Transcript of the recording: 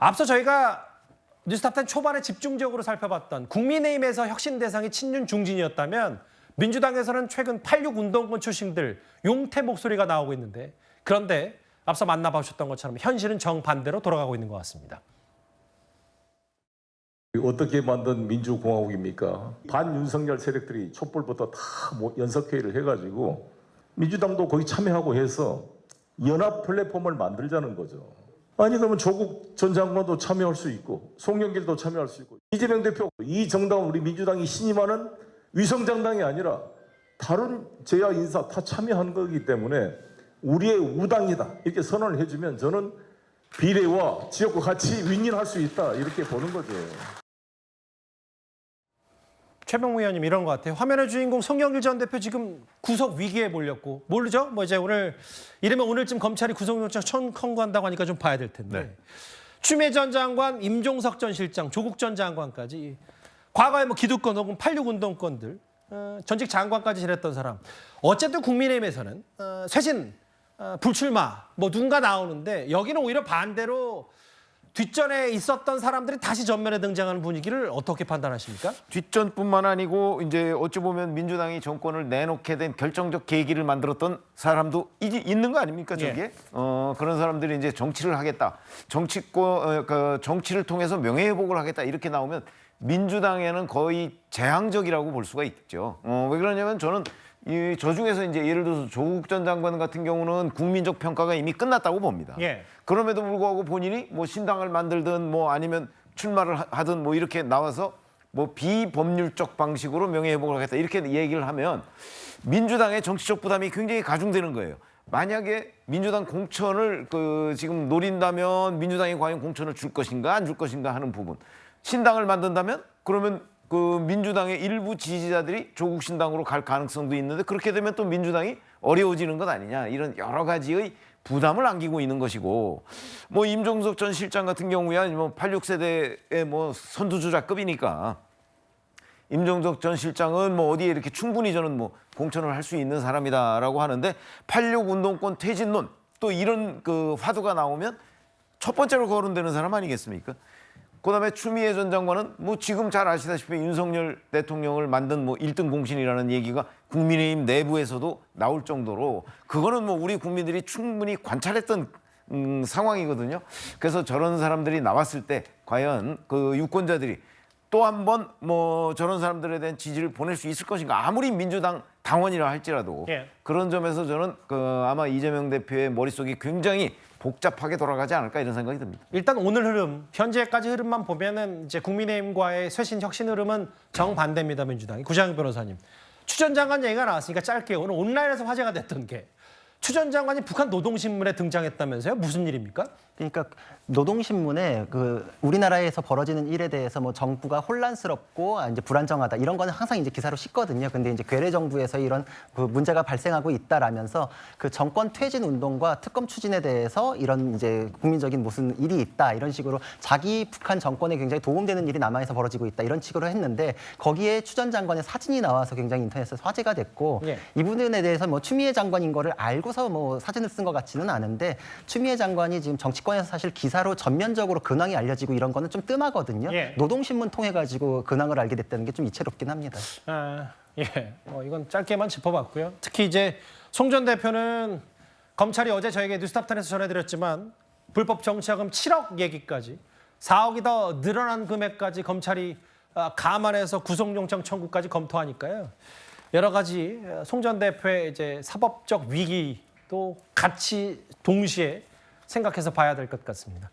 앞서 저희가 뉴스탑10 초반에 집중적으로 살펴봤던 국민의힘에서 혁신 대상이 친윤 중진이었다면 민주당에서는 최근 86 운동권 출신들 용태 목소리가 나오고 있는데, 그런데 앞서 만나보셨던 것처럼 현실은 정반대로 돌아가고 있는 것 같습니다. 어떻게 만든 민주공화국입니까? 반윤석열 세력들이 촛불부터 다 연석회의를 해가지고 민주당도 거기 참여하고 해서 연합 플랫폼을 만들자는 거죠. 아니 그러면 조국 전 장관도 참여할 수 있고 송영길도 참여할 수 있고 이재명 대표, 이 정당은 우리 민주당이 신임하는 위성정당이 아니라 다른 제야 인사 다 참여한 거기 때문에 우리의 우당이다 이렇게 선언을 해주면 저는 비례와 지역과 같이 윈윈할 수 있다 이렇게 보는 거죠. 최병무 의원님 이런 것 같아요. 화면의 주인공 송영길 전 대표 지금 구속 위기에 몰렸고, 모르죠? 뭐 이제 이러면 오늘쯤 검찰이 구속영장 청구한다고 하니까 좀 봐야 될 텐데. 네. 추미애 전 장관, 임종석 전 실장, 조국 전 장관까지 과거에 뭐 기득권 혹은 86 운동권들, 전직 장관까지 지냈던 사람. 어쨌든 국민의힘에서는 쇄신, 불출마 뭐 누군가 나오는데, 여기는 오히려 반대로 뒷전에 있었던 사람들이 다시 전면에 등장하는 분위기를 어떻게 판단하십니까? 뒷전뿐만 아니고 이제 어찌 보면 민주당이 정권을 내놓게 된 결정적 계기를 만들었던 사람도 있는 거 아닙니까, 저기에? 예. 그런 사람들이 이제 정치를 하겠다. 정치를 통해서 명예회복을 하겠다. 이렇게 나오면 민주당에는 거의 재앙적이라고 볼 수가 있죠. 왜 그러냐면 저는 저 중에서 이제 예를 들어서 조국 전 장관 같은 경우는 국민적 평가가 이미 끝났다고 봅니다. 예. 그럼에도 불구하고 본인이 뭐 신당을 만들든 뭐 아니면 출마를 하든 뭐 이렇게 나와서 뭐 비법률적 방식으로 명예회복을 하겠다 이렇게 얘기를 하면 민주당의 정치적 부담이 굉장히 가중되는 거예요. 만약에 민주당 공천을 지금 노린다면 민주당이 과연 공천을 줄 것인가 안 줄 것인가 하는 부분. 신당을 만든다면 그러면 민주당의 일부 지지자들이 조국 신당으로 갈 가능성도 있는데, 그렇게 되면 또 민주당이 어려워지는 것 아니냐, 이런 여러 가지의 부담을 안기고 있는 것이고, 뭐 임종석 전 실장 같은 경우야 뭐 86세대의 뭐 선두주자급이니까 임종석 전 실장은 뭐 어디에 이렇게 충분히 저는 뭐 공천을 할 수 있는 사람이다라고 하는데, 86 운동권 퇴진론 또 이런 화두가 나오면 첫 번째로 거론되는 사람 아니겠습니까? 그다음에 추미애 전 장관은 뭐 지금 잘 아시다시피 윤석열 대통령을 만든 뭐 1등 공신이라는 얘기가 국민의힘 내부에서도 나올 정도로, 그거는 뭐 우리 국민들이 충분히 관찰했던 상황이거든요. 그래서 저런 사람들이 나왔을 때 과연 유권자들이 또 한 번 뭐 저런 사람들에 대한 지지를 보낼 수 있을 것인가, 아무리 민주당 당원이라 할지라도. 예. 그런 점에서 저는 아마 이재명 대표의 머릿속이 굉장히 복잡하게 돌아가지 않을까 이런 생각이 듭니다. 일단 오늘 흐름, 현재까지 흐름만 보면은 이제 국민의힘과의 쇄신 혁신 흐름은 정반대입니다, 민주당이. 구장영 변호사님. 추 전 장관 얘기가 나왔으니까 짧게, 오늘 온라인에서 화제가 됐던 게 추 전 장관이 북한 노동신문에 등장했다면서요? 무슨 일입니까? 그러니까 노동신문에 우리나라에서 벌어지는 일에 대해서 뭐 정부가 혼란스럽고 이제 불안정하다 이런 거는 항상 이제 기사로 싣거든요. 근데 이제 괴뢰 정부에서 이런 문제가 발생하고 있다라면서 정권 퇴진 운동과 특검 추진에 대해서 이런 이제 국민적인 무슨 일이 있다 이런 식으로 자기 북한 정권에 굉장히 도움되는 일이 남한에서 벌어지고 있다 이런 식으로 했는데, 거기에 추 전 장관의 사진이 나와서 굉장히 인터넷에서 화제가 됐고, 예. 이 부분에 대해서 뭐 추미애 장관인 거를 알고서 뭐 사진을 쓴 것 같지는 않은데, 추미애 장관이 지금 정치권에서 사실 기사로 전면적으로 근황이 알려지고 이런 거는 좀 뜸하거든요. 예. 노동신문 통해 가지고 근황을 알게 됐다는 게 좀 이채롭긴 합니다. 예, 이건 짧게만 짚어봤고요. 특히 이제 송 전 대표는 검찰이 어제 저에게 뉴스탑10에서 전해드렸지만 불법 정치자금 7억 얘기까지, 4억이 더 늘어난 금액까지 검찰이 감안해서 구속영장 청구까지 검토하니까요. 여러 가지 송 전 대표의 이제 사법적 위기도 같이 동시에 생각해서 봐야 될 것 같습니다.